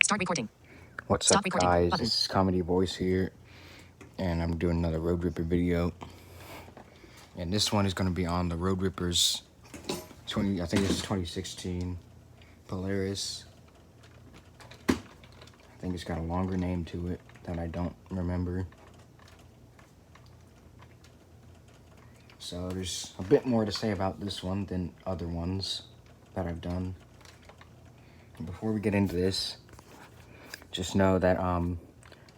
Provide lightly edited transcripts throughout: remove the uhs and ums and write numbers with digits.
Start recording. What's Stop up, recording. guys? Button. This is Comedy Voice here, and I'm doing another Road Ripper video. And this one is going to be on the Road Rippers I think this is 2016 Polaris. I think it's got a longer name to it that I don't remember. So there's a bit more to say about this one than other ones that I've done. And before we get into this, just know that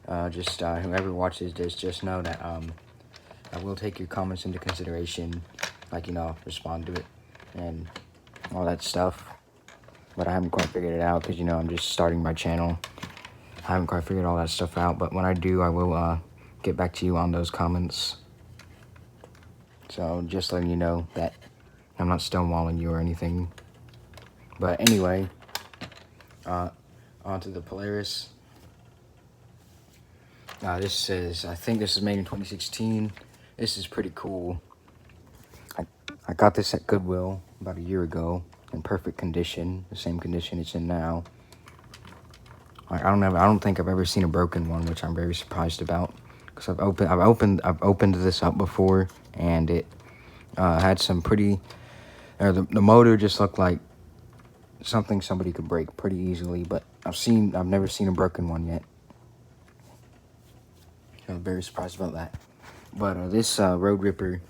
whoever watches this, just know that I will take your comments into consideration, like, respond to it and all that stuff. But I haven't quite figured it out because, I'm just starting my channel. I haven't quite figured all that stuff out, but when I do, I will get back to you on those comments. So just letting you know that I'm not stonewalling you or anything. But anyway, onto the Polaris. I think this is made in 2016. This is pretty cool. I got this at Goodwill about a year ago in perfect condition, the same condition it's in now. I don't think I've ever seen a broken one, which I'm very surprised about, because I've opened this up before, and it had some pretty. The motor just looked like something somebody could break pretty easily, but I've never seen a broken one yet. So I'm very surprised about that. But this Road Ripper,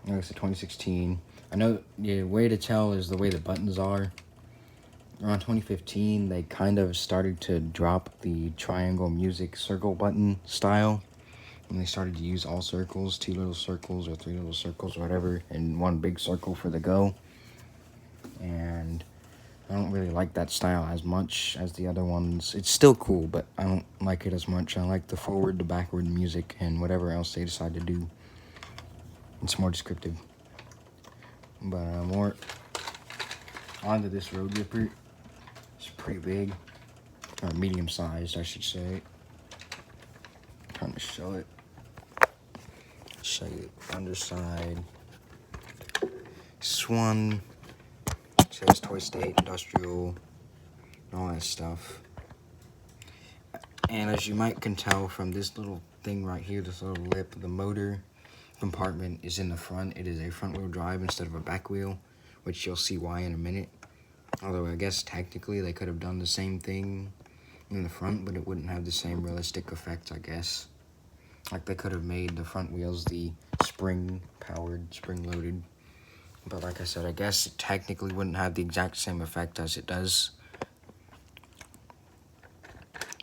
it's a 2016. I know the way to tell is the way the buttons are. Around 2015, they kind of started to drop the triangle music circle button style. And they started to use all circles, 2 little circles or 3 little circles or whatever, and 1 big circle for the go. And I don't really like that style as much as the other ones. It's still cool, but I don't like it as much. I like the forward to backward music and whatever else they decide to do. It's more descriptive. But more onto this Road Ripper. It's pretty big, or medium sized, I should say. I'm trying to show it. Show you the underside. This one says Toy State, Industrial, and all that stuff. And as you can tell from this little thing right here, this little lip, the motor compartment is in the front. It is a front wheel drive instead of a back wheel, which you'll see why in a minute. Although I guess technically they could have done the same thing in the front, but it wouldn't have the same realistic effect, I guess. Like, they could have made the front wheels the spring-powered, spring-loaded. But like I said, I guess it technically wouldn't have the exact same effect as it does.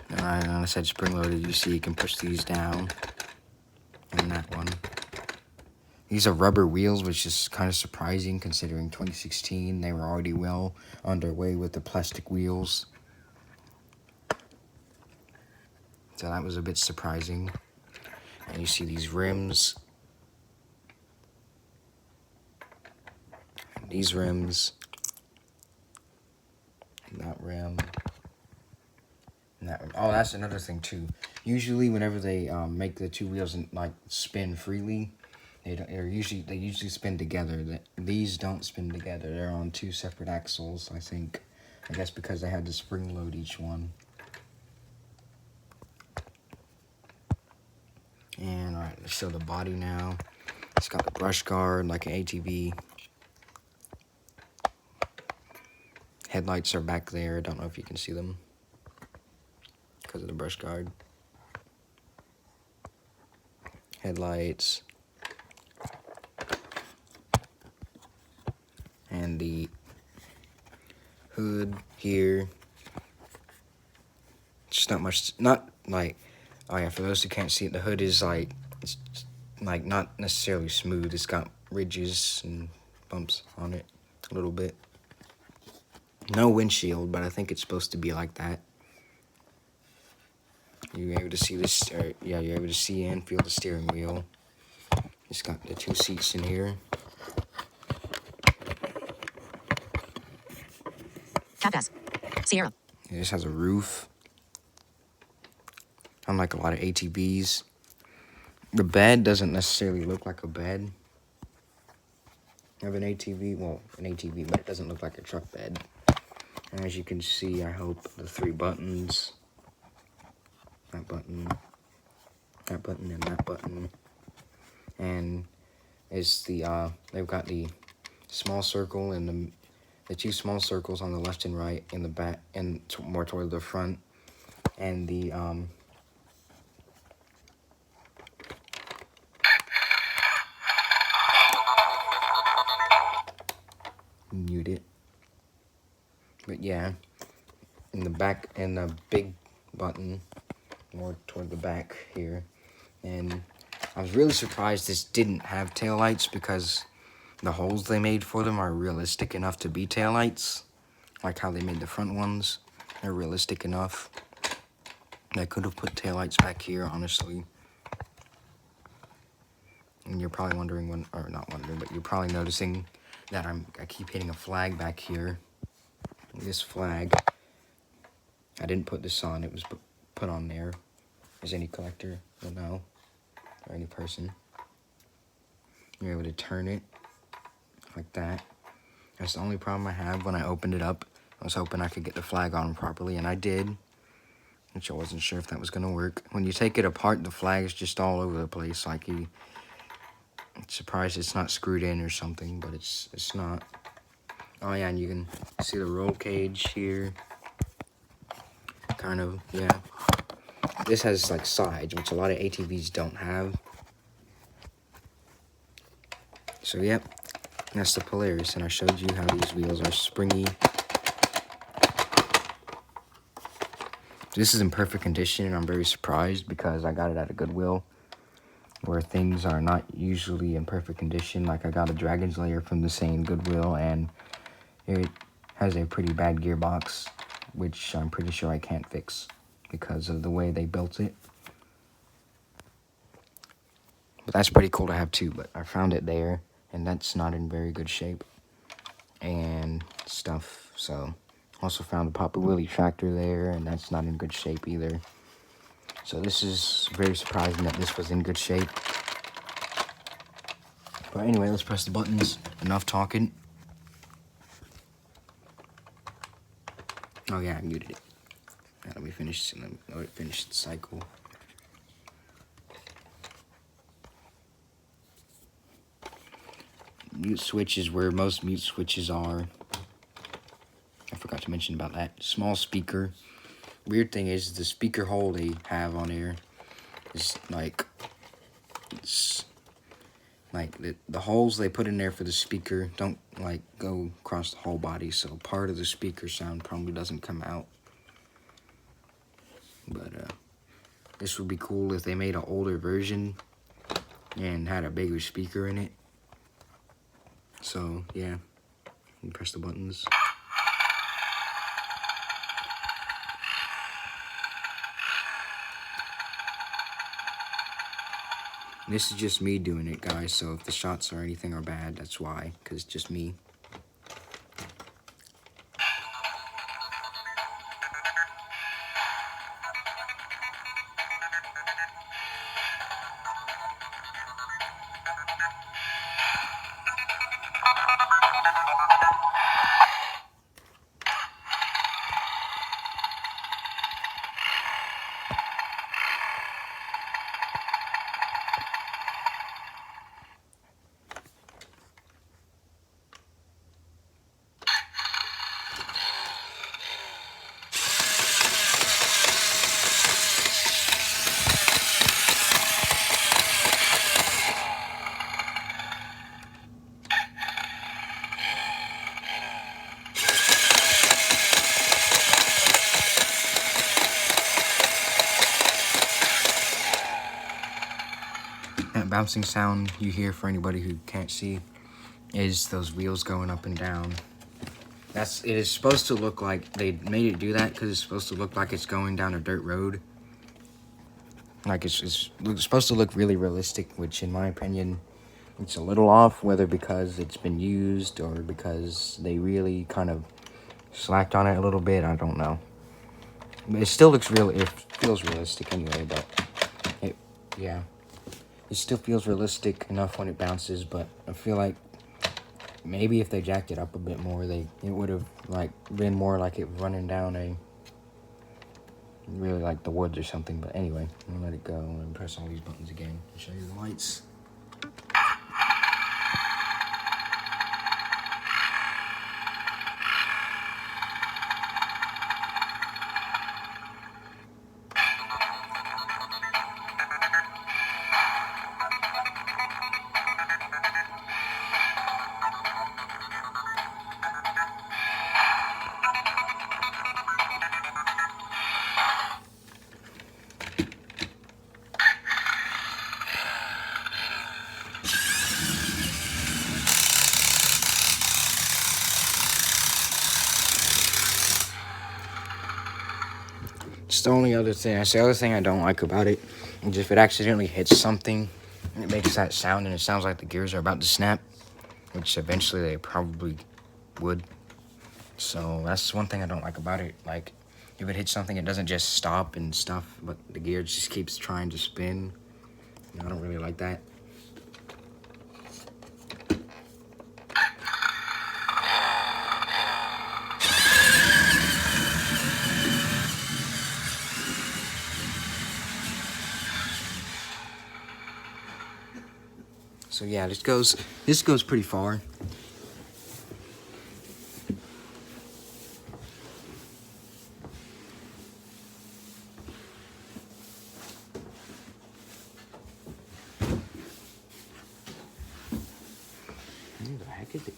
And I said spring-loaded, you see you can push these down. And that one. These are rubber wheels, which is kind of surprising considering 2016. They were already well underway with the plastic wheels. So that was a bit surprising. And you see these rims. These rims. That rim. And that rim. Oh, that's another thing too. Usually whenever they make the 2 wheels spin freely, they usually spin together. These don't spin together. They're on 2 separate axles, I think. I guess because they had to spring load each one. And alright, let's show the body now. It's got the brush guard like an ATV. Headlights are back there. I don't know if you can see them because of the brush guard. Headlights. And the hood here. Just oh yeah, for those who can't see it, the hood is it's not necessarily smooth. It's got ridges and bumps on it a little bit. No windshield, but I think it's supposed to be like that. You're able to see this, you're able to see and feel the steering wheel. It's got the 2 seats in here. Cap-S. Sierra. This has a roof. Unlike a lot of ATVs. The bed doesn't necessarily look like a bed of an ATV. Well, an ATV, but it doesn't look like a truck bed. As you can see, I hope the 3 buttons, that button, that button, and that button, and it's the they've got the small circle and the 2 small circles on the left and right in the back and more toward the front, and the mute it. But yeah, in the back and the big button more toward the back here. And I was really surprised this didn't have taillights because the holes they made for them are realistic enough to be taillights. Like how they made the front ones. They're realistic enough. They could have put taillights back here, honestly. And you're probably wondering when, or not wondering, but you're probably noticing that I keep hitting a flag back here. This flag, I didn't put this on, it was put on there, as any collector will know, or any person. You're able to turn it like that. That's the only problem I have when I opened it up. I was hoping I could get the flag on properly, and I did, which I wasn't sure if that was going to work. When you take it apart, the flag is just all over the place, like I'm surprised it's not screwed in or something, but it's not. Oh yeah, and you can see the roll cage here. Kind of, yeah. This has like sides, which a lot of ATVs don't have. So yep, that's the Polaris, and I showed you how these wheels are springy. This is in perfect condition, and I'm very surprised because I got it at a Goodwill where things are not usually in perfect condition. Like I got a Dragon's Lair from the same Goodwill, and it has a pretty bad gearbox, which I'm pretty sure I can't fix because of the way they built it. But that's pretty cool to have too, but I found it there, and that's not in very good shape and stuff. So also found the Papa Willie tractor there, and that's not in good shape either. So this is very surprising that this was in good shape. But anyway, let's press the buttons. Enough talking. Oh yeah, I muted it. Now let me finish, and let it finish the cycle. Mute switch is where most mute switches are. I forgot to mention about that. Small speaker. Weird thing is the speaker hole they have on here is like, it's like the holes they put in there for the speaker don't like go across the whole body, so part of the speaker sound probably doesn't come out. But this would be cool if they made an older version and had a bigger speaker in it. So yeah, you press the buttons. This is just me doing it, guys, so if the shots or anything are bad, that's why, because it's just me. That bouncing sound you hear, for anybody who can't see, is those wheels going up and down. It is supposed to look like they made it do that because it's supposed to look like it's going down a dirt road. Like it's supposed to look really realistic, which in my opinion, it's a little off, whether because it's been used or because they really kind of slacked on it a little bit, I don't know. But it still looks real, it feels realistic anyway, but yeah. It still feels realistic enough when it bounces, but I feel like maybe if they jacked it up a bit more, it would have like been more like it running down a really like the woods or something. But anyway, I'm gonna let it go and press all these buttons again and show you the lights. It's the only other thing. That's the other thing I don't like about it. Is if it accidentally hits something and it makes that sound and it sounds like the gears are about to snap, which eventually they probably would. So that's one thing I don't like about it. Like, if it hits something, it doesn't just stop and stuff, but the gear just keeps trying to spin. I don't really like that. So yeah, this goes pretty far. Who the heck is it?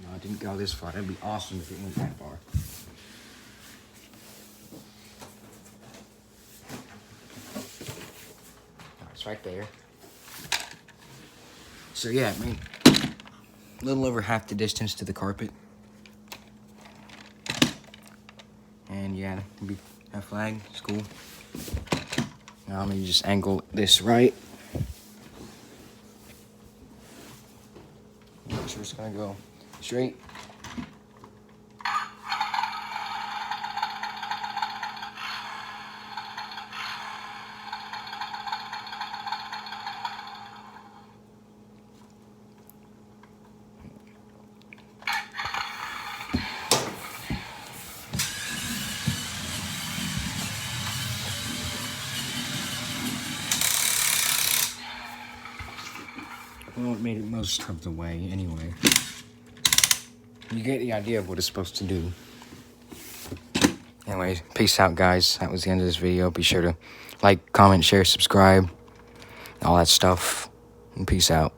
No, it didn't go this far. That'd be awesome if it went that far. Oh, it's right there. So yeah, I mean, a little over half the distance to the carpet. And yeah, that flag, it's cool. Now I'm gonna just angle this right. Make sure it's gonna go straight. Well, it made it most of the way anyway. You get the idea of what it's supposed to do. Anyways, peace out, guys. That was the end of this video. Be sure to like, comment, share, subscribe, all that stuff. And peace out.